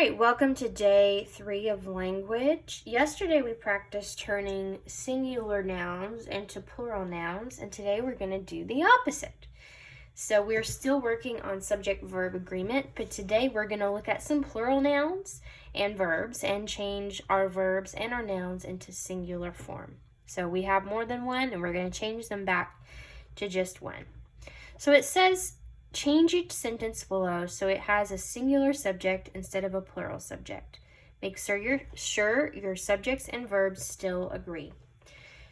right, welcome to day 3 of language. Yesterday we practiced turning singular nouns into plural nouns, and today we're going to do the opposite. So we're still working on subject-verb agreement, but today we're going to look at some plural nouns and verbs and change our verbs and our nouns into singular form. So we have more than one, and we're going to change them back to just one. So it says, change each sentence below so it has a singular subject instead of a plural subject. Make sure your subjects and verbs still agree.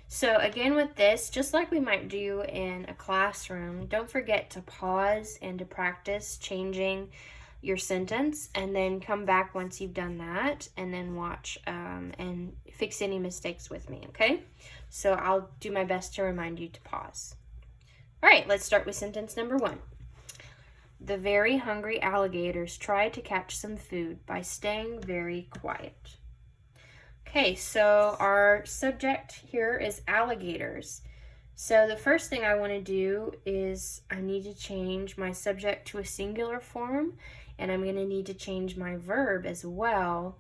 So again with this, just like we might do in a classroom, don't forget to pause and to practice changing your sentence, and then come back once you've done that and then watch and fix any mistakes with me, okay? So I'll do my best to remind you to pause. All right, let's start with sentence number 1. The very hungry alligators tried to catch some food by staying very quiet. Okay, so our subject here is alligators. So the first thing I want to do is I need to change my subject to a singular form, and I'm going to need to change my verb as well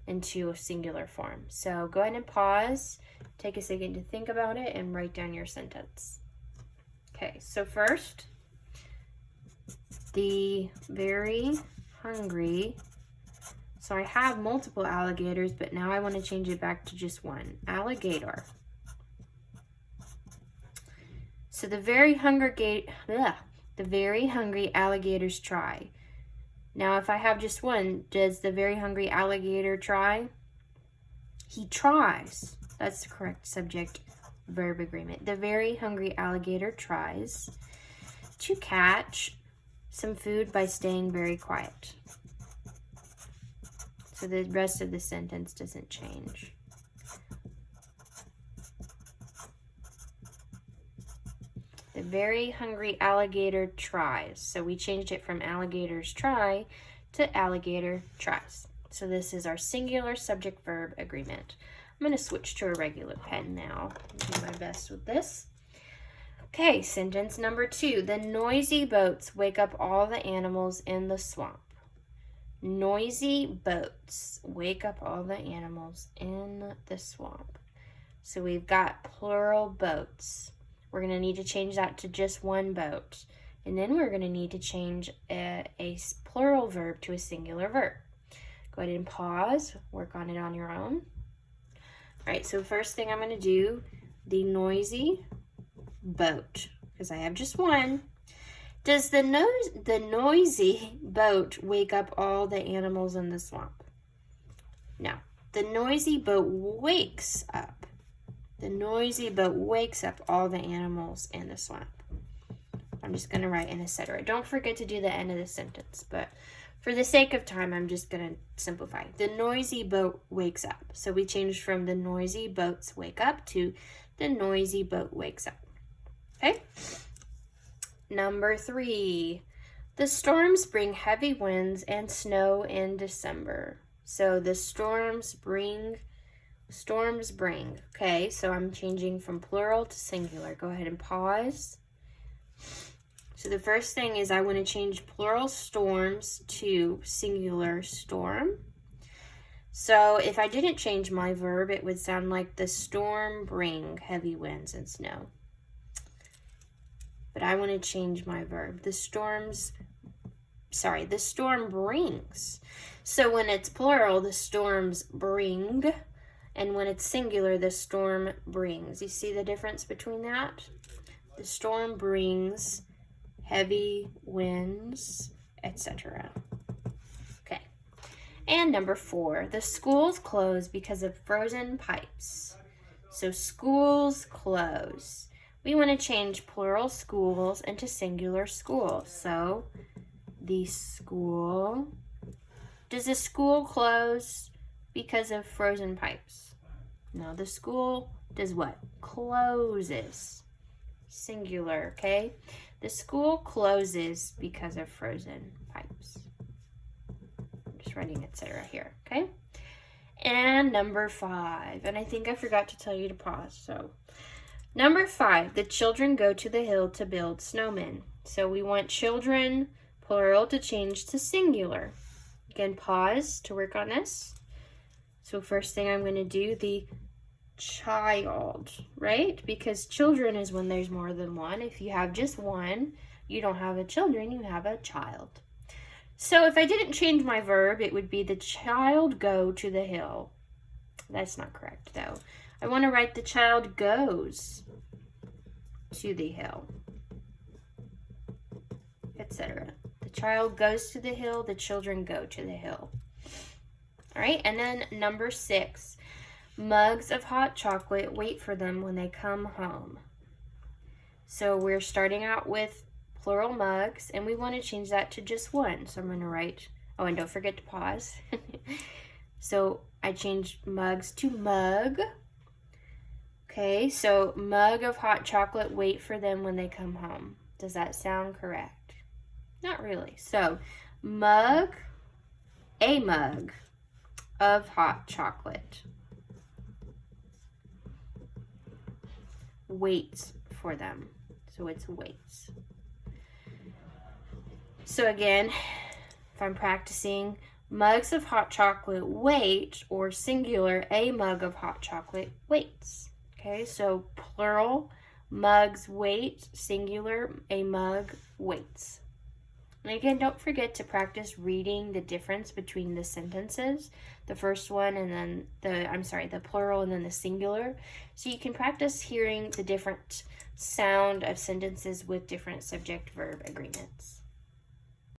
into a singular form. So go ahead and pause, take a second to think about it, and write down your sentence. Okay, so first, the very hungry. So I have multiple alligators, but now I want to change it back to just one. Alligator. So the very hungry alligators try. Now if I have just one, does the very hungry alligator try? He tries. That's the correct subject-verb agreement. The very hungry alligator tries to catch some food by staying very quiet. So the rest of the sentence doesn't change. The very hungry alligator tries. So we changed it from alligators try to alligator tries. So this is our singular subject-verb agreement. I'm going to switch to a regular pen now. Do my best with this. Okay, sentence number 2. The noisy boats wake up all the animals in the swamp. Noisy boats wake up all the animals in the swamp. So we've got plural boats. We're going to need to change that to just one boat. And then we're going to need to change a plural verb to a singular verb. Go ahead and pause. Work on it on your own. All right, so first thing I'm going to do, the noisy boat, because I have just one. Does the noisy boat wake up all the animals in the swamp? No. The noisy boat wakes up. The noisy boat wakes up all the animals in the swamp. I'm just going to write in etc. Don't forget to do the end of the sentence, but for the sake of time, I'm just going to simplify. The noisy boat wakes up. So we changed from the noisy boats wake up to the noisy boat wakes up. Okay? Number 3. The storms bring heavy winds and snow in December. So the storms bring. Okay, so I'm changing from plural to singular. Go ahead and pause. So the first thing is I want to change plural storms to singular storm. So if I didn't change my verb, it would sound like the storm bring heavy winds and snow. But I want to change my verb. The storm brings. So when it's plural, the storms bring. And when it's singular, the storm brings. You see the difference between that? The storm brings heavy winds, etc. Okay. And number 4, the schools close because of frozen pipes. So schools close. We want to change plural schools into singular schools. So the school. Does the school close because of frozen pipes? No, the school does what? Closes. Singular, okay? The school closes because of frozen pipes. I'm just writing etc. here, okay? And number 5, and I think I forgot to tell you to pause, so number 5, the children go to the hill to build snowmen. So we want children, plural, to change to singular. again, pause to work on this. So first thing I'm going to do, the child, right? Because children is when there's more than one. If you have just one, you don't have a children, you have a child. So if I didn't change my verb, it would be the child go to the hill. That's not correct, though. I want to write the child goes to the hill, etc. The child goes to the hill, the children go to the hill. All right, and then number 6, mugs of hot chocolate wait for them when they come home. So we're starting out with plural mugs, and we want to change that to just one. So I'm going to write, oh, and don't forget to pause. So I changed mugs to mug. Okay, so mug of hot chocolate wait for them when they come home. Does that sound correct? Not really. So mug, a mug of hot chocolate waits for them. So it's waits. So again, if I'm practicing, mugs of hot chocolate wait, or singular, a mug of hot chocolate waits. Okay, so plural, mugs wait, singular, a mug waits. And again, don't forget to practice reading the difference between the sentences, the first one and then the plural and then the singular. So you can practice hearing the different sound of sentences with different subject-verb agreements.